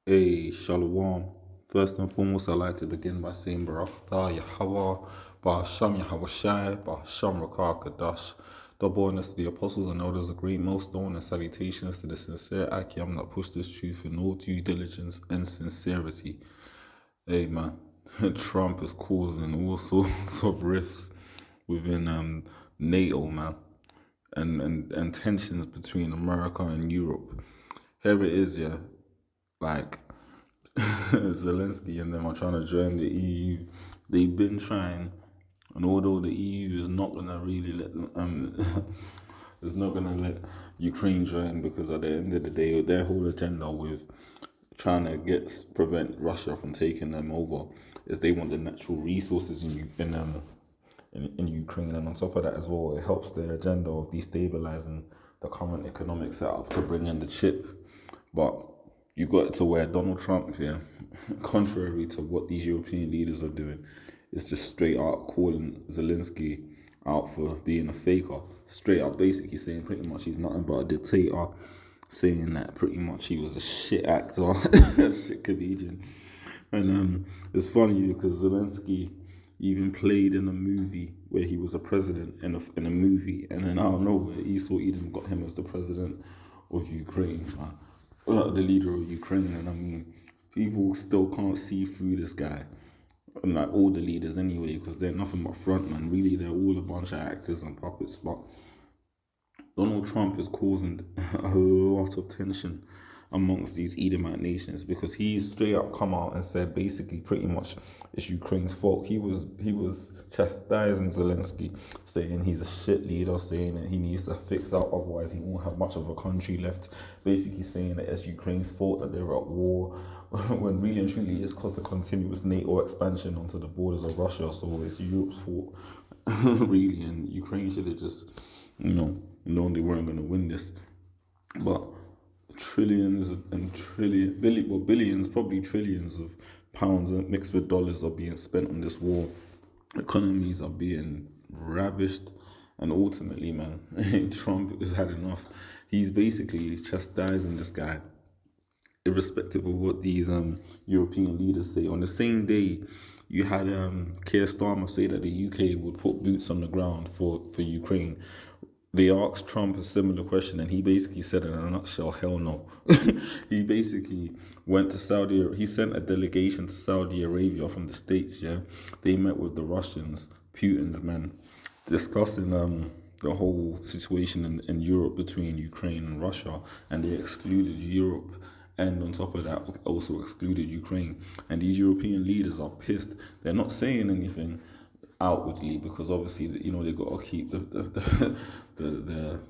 Hey, Shalom. First and foremost, I'd like to begin by saying Barakatah Yahweh, Bahasham Yahweh Shai, Bahasham Rakah Kadash. Double honors to the apostles and elders of great millstone, and salutations to the sincere Akiam that push this truth in all due diligence and sincerity. Hey, man, Trump is causing all sorts of rifts within NATO, man, and tensions between America and Europe. Here it is, yeah, like Zelensky and them are trying to join the EU. They've been trying, and although the EU is not gonna really let them, is not gonna let Ukraine join because at the end of the day, their whole agenda with trying to prevent Russia from taking them over is they want the natural resources in Ukraine, and on top of that as well, it helps their agenda of destabilizing the current economic setup to bring in the chip. But you got it to where Donald Trump, yeah, contrary to what these European leaders are doing, is just straight out calling Zelensky out for being a faker. Straight up basically saying pretty much he's nothing but a dictator, saying that pretty much he was a shit actor, a shit comedian. And it's funny because Zelensky even played in a movie where he was a president in a movie, and then out of nowhere, Esau Edom got him as the president of Ukraine, the leader of Ukraine. And I mean, people still can't see through this guy, and like all the leaders anyway, because they're nothing but frontmen. Really, they're all a bunch of actors and puppets. But Donald Trump is causing a lot of tension amongst these Edomite nations because he straight up come out and said basically pretty much it's Ukraine's fault. He was chastising Zelensky, saying he's a shit leader, saying that he needs to fix out, otherwise he won't have much of a country left. Basically saying that it's Ukraine's fault that they're at war, when really and truly it's because of continuous NATO expansion onto the borders of Russia. So it's Europe's fault, really, and Ukraine should have just, known they weren't going to win this. But trillions and billions, probably trillions of pounds mixed with dollars are being spent on this war. Economies are being ravished, and ultimately, man, Trump has had enough. He's basically chastising this guy, irrespective of what these European leaders say. On the same day, you had Keir Starmer say that the UK would put boots on the ground for Ukraine. They asked Trump a similar question, and he basically said in a nutshell, hell no. He basically went to he sent a delegation to Saudi Arabia from the States, yeah. They met with the Russians, Putin's men, discussing the whole situation in Europe between Ukraine and Russia, and they excluded Europe, and on top of that also excluded Ukraine. And these European leaders are pissed. They're not saying anything outwardly because obviously they got to keep the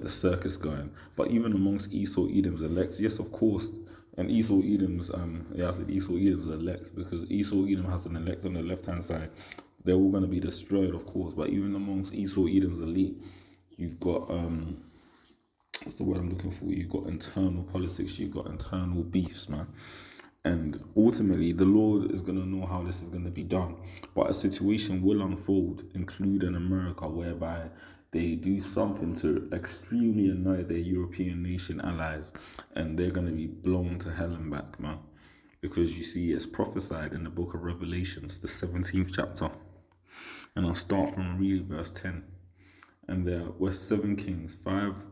circus going. But even amongst Esau Edom's elects, yes, of course, and Esau Edom's I said Esau Edom's elects because Esau Edom has an elect on the left hand side. They're all going to be destroyed, of course. But even amongst Esau Edom's elite, you've got what's the word I'm looking for? You've got internal politics. You've got internal beefs, man. And ultimately, the Lord is going to know how this is going to be done. But a situation will unfold, including America, whereby they do something to extremely annoy their European nation allies, and they're going to be blown to hell and back, man. Because you see, it's prophesied in the book of Revelations, the 17th chapter. And I'll start from reading verse 10. And there were 7 kings, 5.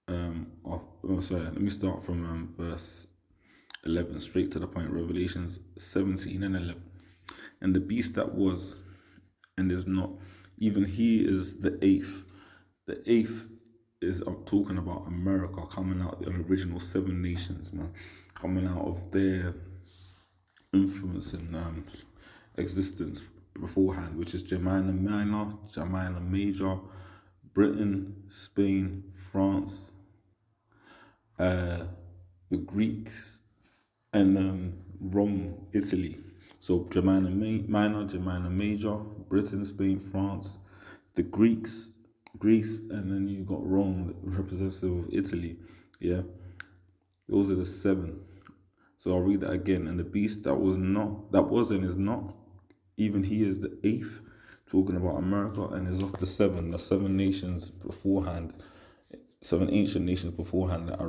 Let me start from verse 11, straight to the point. Revelations 17 and 11. And the beast that was and is not, even he is the 8th. The 8th is, I'm talking about America, coming out, the original 7 nations, man, coming out of their influence and existence beforehand, which is Jemima Minor, Jemima Major, Britain, Spain, France, the Greeks, and Rome, Italy. So Jemima Minor, Jemima Major, Britain, Spain, France, the Greeks, Greece, and then you got Rome, representative of Italy. Yeah, those are the 7. So I'll read that again. And the beast that was and is not, even he is the 8th, talking about America, and is of the 7 nations beforehand, 7 ancient nations beforehand that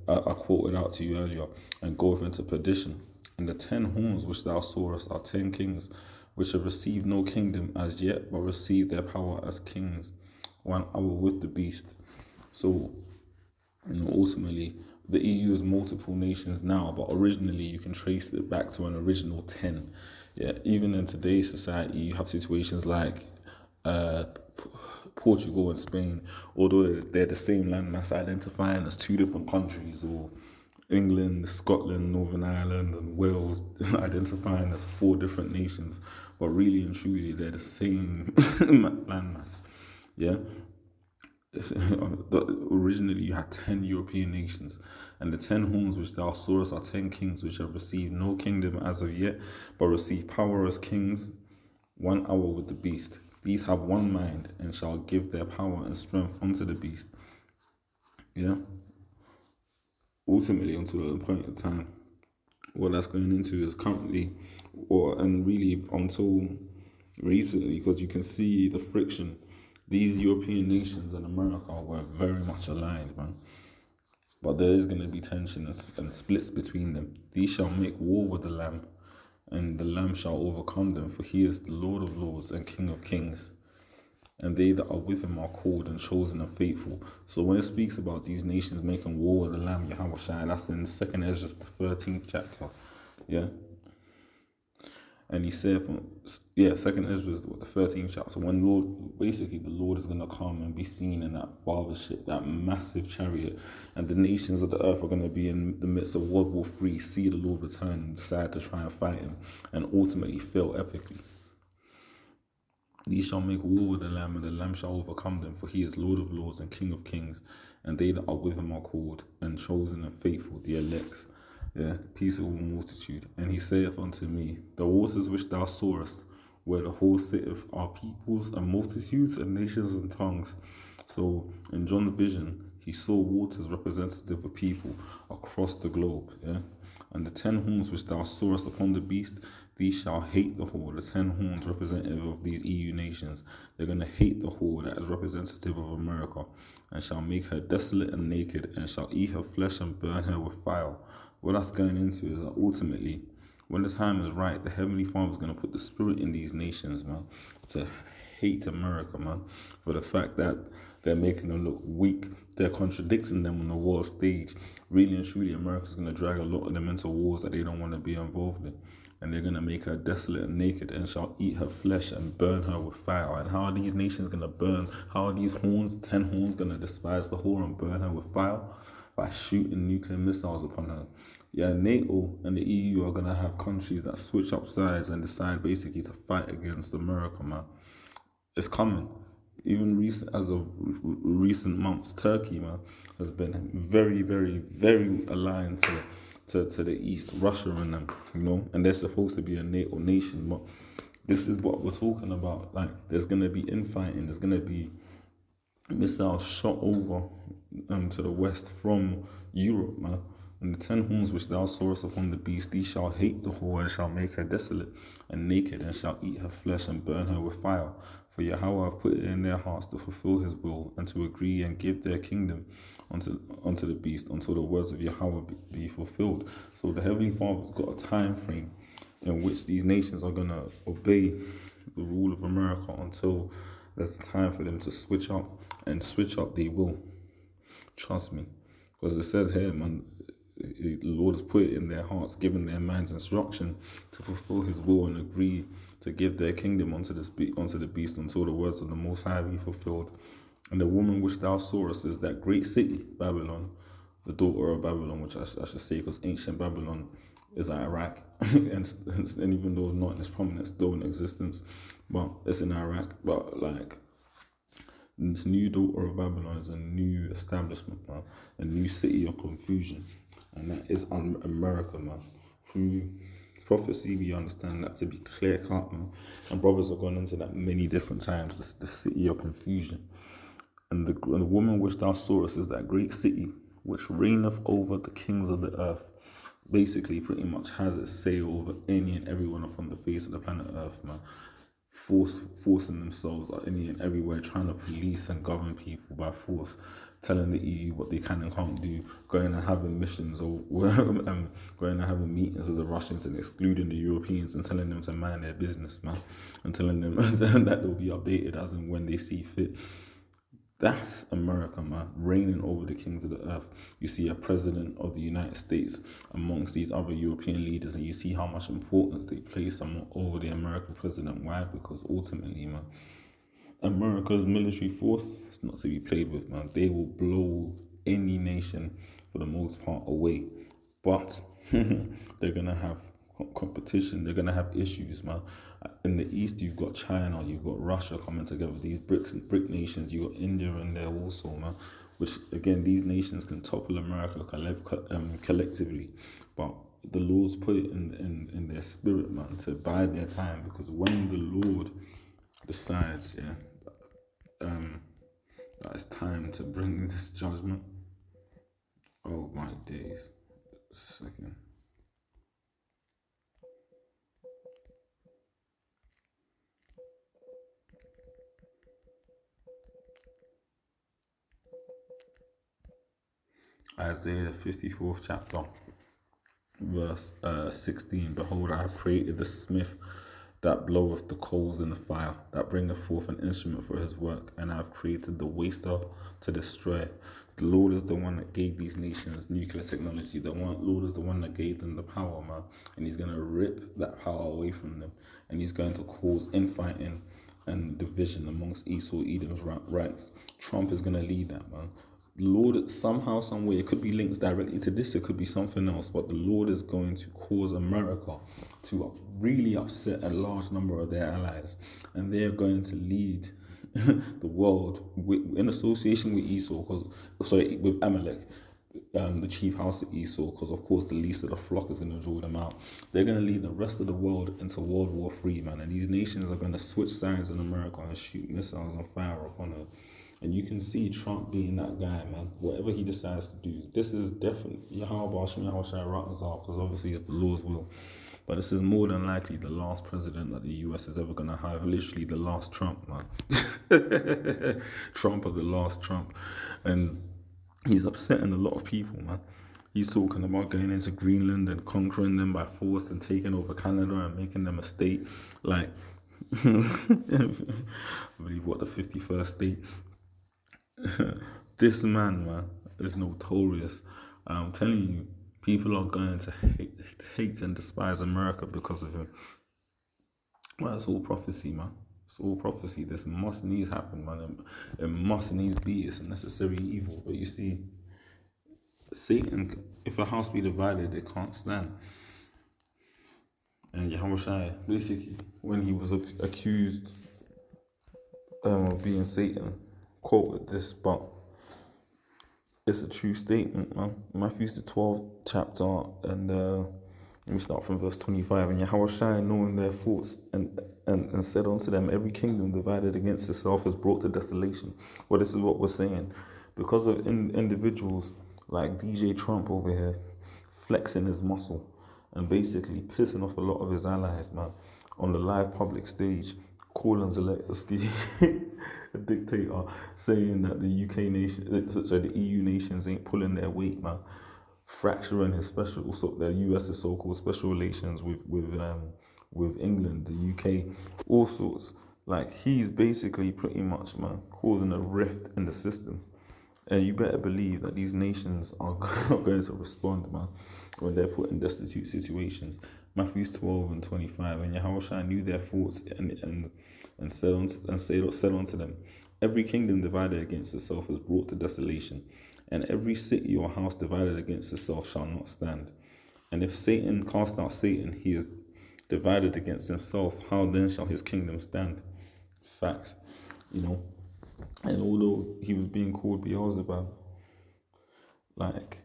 I quoted out to you earlier, and goeth into perdition. And the 10 horns which thou sawest are 10 kings, which have received no kingdom as yet, but received their power as kings, 1 hour with the beast. So, ultimately, the EU is multiple nations now, but originally you can trace it back to an original 10. Yeah, even in today's society, you have situations like Portugal and Spain, although they're the same landmass, identifying as 2 different countries, or England, Scotland, Northern Ireland, and Wales identifying as 4 different nations, but really and truly they're the same landmass. Yeah. Originally, you had 10 European nations, and the 10 horns which thou sawest are 10 kings which have received no kingdom as of yet, but receive power as kings, 1 hour with the beast. These have one mind, and shall give their power and strength unto the beast. Yeah. Ultimately, until a point of time, what that's going into is currently, and really until recently, because you can see the friction. These European nations and America were very much aligned, man. But there is going to be tension and splits between them. These shall make war with the Lamb, and the Lamb shall overcome them, for he is the Lord of lords and King of kings. And they that are with him are called and chosen and faithful. So when it speaks about these nations making war with the Lamb, Yahweh Shai, that's in 2nd Ezra, the 13th chapter. Yeah. And he said Second Ezra is the 13th chapter, when the Lord is gonna come and be seen in that fathership, that massive chariot, and the nations of the earth are gonna be in the midst of World War III, see the Lord return and decide to try and fight him, and ultimately fail epically. These shall make war with the Lamb, and the Lamb shall overcome them, for he is Lord of lords and King of kings, and they that are with him are called and chosen and faithful, the elects. Yeah, peaceable multitude. And he saith unto me, the waters which thou sawest, where the whole sitteth, are peoples and multitudes and nations and tongues. So in John's vision, he saw waters representative of people across the globe. Yeah. And the 10 horns which thou sawest upon the beast, these shall hate the whore. The 10 horns representative of these EU nations, they're going to hate the whore that is representative of America, and shall make her desolate and naked, and shall eat her flesh and burn her with fire. What that's going into is that ultimately, when the time is right, the Heavenly Father is going to put the spirit in these nations, man, to hate America, man, for the fact that they're making them look weak. They're contradicting them on the world stage. Really and truly, America's going to drag a lot of them into wars that they don't want to be involved in. And they're going to make her desolate and naked, and shall eat her flesh and burn her with fire. And how are these nations going to burn? How are these 10 horns going to despise the whore and burn her with fire? By shooting nuclear missiles upon her. Yeah, NATO and the EU are going to have countries that switch up sides and decide basically to fight against America, man. It's coming. Even as of recent months, Turkey, man, has been very, very, very aligned to the East, Russia and them, and they're supposed to be a NATO nation. But this is what we're talking about. Like, there's going to be infighting, there's going to be missiles shot over to the west from Europe, man. And the 10 horns which thou sawest upon the beast, these shall hate the whore, and shall make her desolate and naked, and shall eat her flesh and burn her with fire. For Yahweh hath put it in their hearts to fulfill his will, and to agree and give their kingdom unto the beast, until the words of Yahweh be fulfilled. So the Heavenly Father's got a time frame in which these nations are going to obey the rule of America until there's time for them to switch up, and switch up they will. Trust me. Because it says here, man, the Lord has put it in their hearts, given their minds instruction to fulfill his will and agree to give their kingdom unto the beast until the words of the Most High be fulfilled. And the woman which thou sawest is that great city, Babylon, the daughter of Babylon, which I should say, because ancient Babylon is Iraq, and even though it's not in its prominence, still in existence, but it's in Iraq. But like, this new daughter of Babylon is a new establishment, man, a new city of confusion, and that is America, man. Through prophecy, we understand that to be clear cut, man. And brothers have gone into that many different times. The city of confusion, and the woman which thou sawest is that great city which reigneth over the kings of the earth. Basically, pretty much has its say over any and everyone upon the face of the planet Earth, man. Forcing themselves out any and everywhere, trying to police and govern people by force telling the EU what they can and can't do, going and having missions or going and having meetings with the Russians and excluding the Europeans and telling them to mind their business, man, and telling them that they'll be updated as and when they see fit. That's America, man, reigning over the kings of the earth. You see a president of the United States amongst these other European leaders, and you see how much importance they place over the American president. Why? Because ultimately, man, America's military force is not to be played with, man. They will blow any nation for the most part away. But they're going to have competition. They're going to have issues, man. In the East, you've got China, you've got Russia coming together, these BRIC nations. You've got India in there also, man. Which, again, these nations can topple America collectively. But the Lord's put it in their spirit, man, to bide their time. Because when the Lord decides, that it's time to bring this judgment, oh my days. Just a second. Isaiah, the 54th chapter, verse 16. Behold, I have created the smith that bloweth the coals in the fire, that bringeth forth an instrument for his work, and I have created the waster to destroy. The Lord is the one that gave these nations nuclear technology. The Lord is the one that gave them the power, man, and he's going to rip that power away from them, and he's going to cause infighting and division amongst Esau, Edom's ranks. Trump is going to lead that, man. The Lord, somehow, some way, it could be linked directly to this, it could be something else, but the Lord is going to cause America to really upset a large number of their allies, and they are going to lead the world in association with Esau, with Amalek, the chief house of Esau, because of course the least of the flock is going to draw them out. They're going to lead the rest of the world into World War III, man, and these nations are going to switch sides in America and shoot missiles and fire upon it. And you can see Trump being that guy, man. Whatever he decides to do, this is definitely because obviously it's the Lord's will. But this is more than likely the last president that the US is ever going to have. Literally the last Trump, man. Trump of the last Trump. And he's upsetting a lot of people, man. He's talking about going into Greenland and conquering them by force and taking over Canada and making them a state. Like, I believe, the 51st state. This man, is notorious. I'm telling you, people are going to hate and despise America because of him. Well, it's all prophecy, man. It's all prophecy. This must needs happen, man. It must needs be. It's a necessary evil. But you see, Satan, if a house be divided, it can't stand. And Yahushua, basically, when he was accused of being Satan, quoted this, but it's a true statement, man. Matthew the 12th chapter, and let me start from verse 25. And Yahushua, knowing their thoughts, and said unto them, every kingdom divided against itself is brought to desolation. Well, this is what we're saying. Because of individuals like DJ Trump over here flexing his muscle and basically pissing off a lot of his allies, man, on the live public stage, calling Zelensky a dictator, saying that the the EU nations ain't pulling their weight, man, fracturing the US's so-called special relations with England, the UK, all sorts. Like, he's basically pretty much, man, causing a rift in the system. And you better believe that these nations are going to respond, man, when they're put in destitute situations. Matthew 12 and 25. And Yahushua knew their thoughts and said unto them, every kingdom divided against itself is brought to desolation, and every city or house divided against itself shall not stand. And if Satan cast out Satan, he is divided against himself. How then shall his kingdom stand? Facts, you know. And although he was being called Beelzebub, like,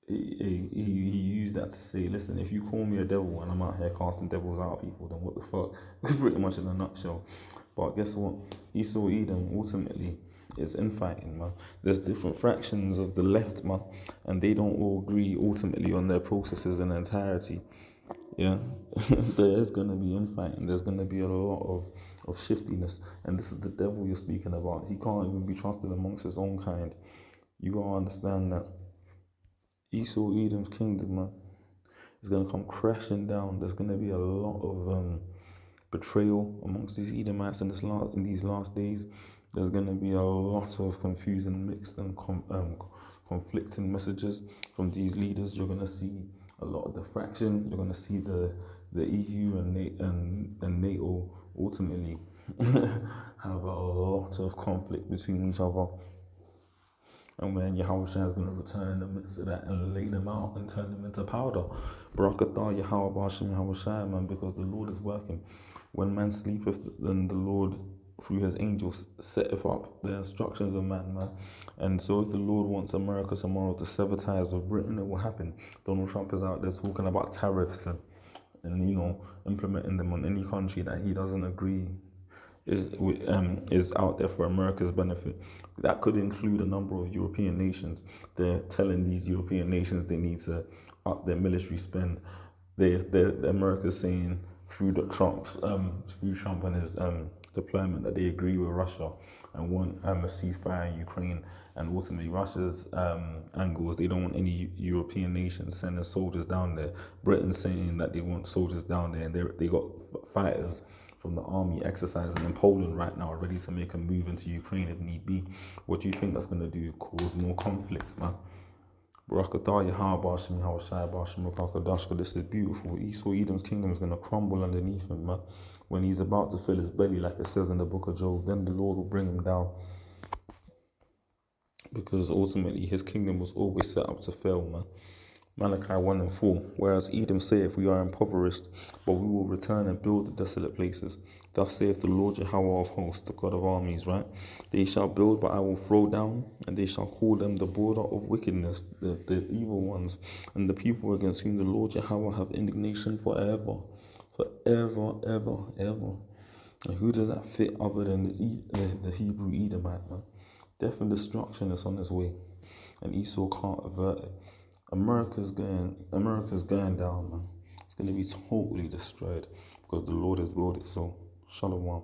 he used that to say, listen, if you call me a devil and I'm out here casting devils out of people, then what the fuck? Pretty much in a nutshell. But guess what? Esau, Edom, ultimately, is infighting, man. There's different fractions of the left, man, and they don't all agree ultimately on their processes in entirety. Yeah, there is going to be infighting. There's going to be a lot of shiftiness. And this is the devil you're speaking about. He can't even be trusted amongst his own kind. You got to understand that Esau, Edom's kingdom, man, is going to come crashing down. There's going to be a lot of betrayal amongst these Edomites in these last days. There's going to be a lot of confusing, mixed and conflicting messages from these leaders. You're going to see a lot of diffraction. You're going to see the EU and NATO ultimately have a lot of conflict between each other. And when Yahushua is going to return in the midst of that and lay them out and turn them into powder. Barakatah Yahweh Bashem Yahushua, man, because the Lord is working. When man sleepeth, then the Lord through his angels setteth up the instructions of man. And so if the Lord wants America tomorrow to sever ties with Britain, it will happen. Donald Trump is out there talking about tariffs and implementing them on any country that he doesn't agree is out there for America's benefit. That could include a number of European nations. They're telling these European nations they need to up their military spend. America's saying through Trump and his deployment that they agree with Russia and want a ceasefire in Ukraine. And ultimately, Russia's angle is they don't want any European nations sending soldiers down there. Britain's saying that they want soldiers down there, and they got fighters from the army exercising in Poland right now, ready to make a move into Ukraine if need be. What do you think that's going to do? Cause more conflicts, man. This is beautiful. Esau, Edom's kingdom is going to crumble underneath him, man. When he's about to fill his belly, like it says in the book of Job, then the Lord will bring him down. Because ultimately his kingdom was always set up to fail, man. Malachi 1 and 4. Whereas Edom saith, we are impoverished, but we will return and build the desolate places. Thus saith the Lord Jehovah of hosts, the God of armies, right? They shall build, but I will throw down, and they shall call them the border of wickedness, the evil ones, and the people against whom the Lord Jehovah have indignation forever. Forever, ever, ever. And who does that fit other than the Hebrew Edomite, man? Death and destruction is on its way, and Esau can't avert it. America's going down, man. It's going to be totally destroyed because the Lord has willed it so. Shalom.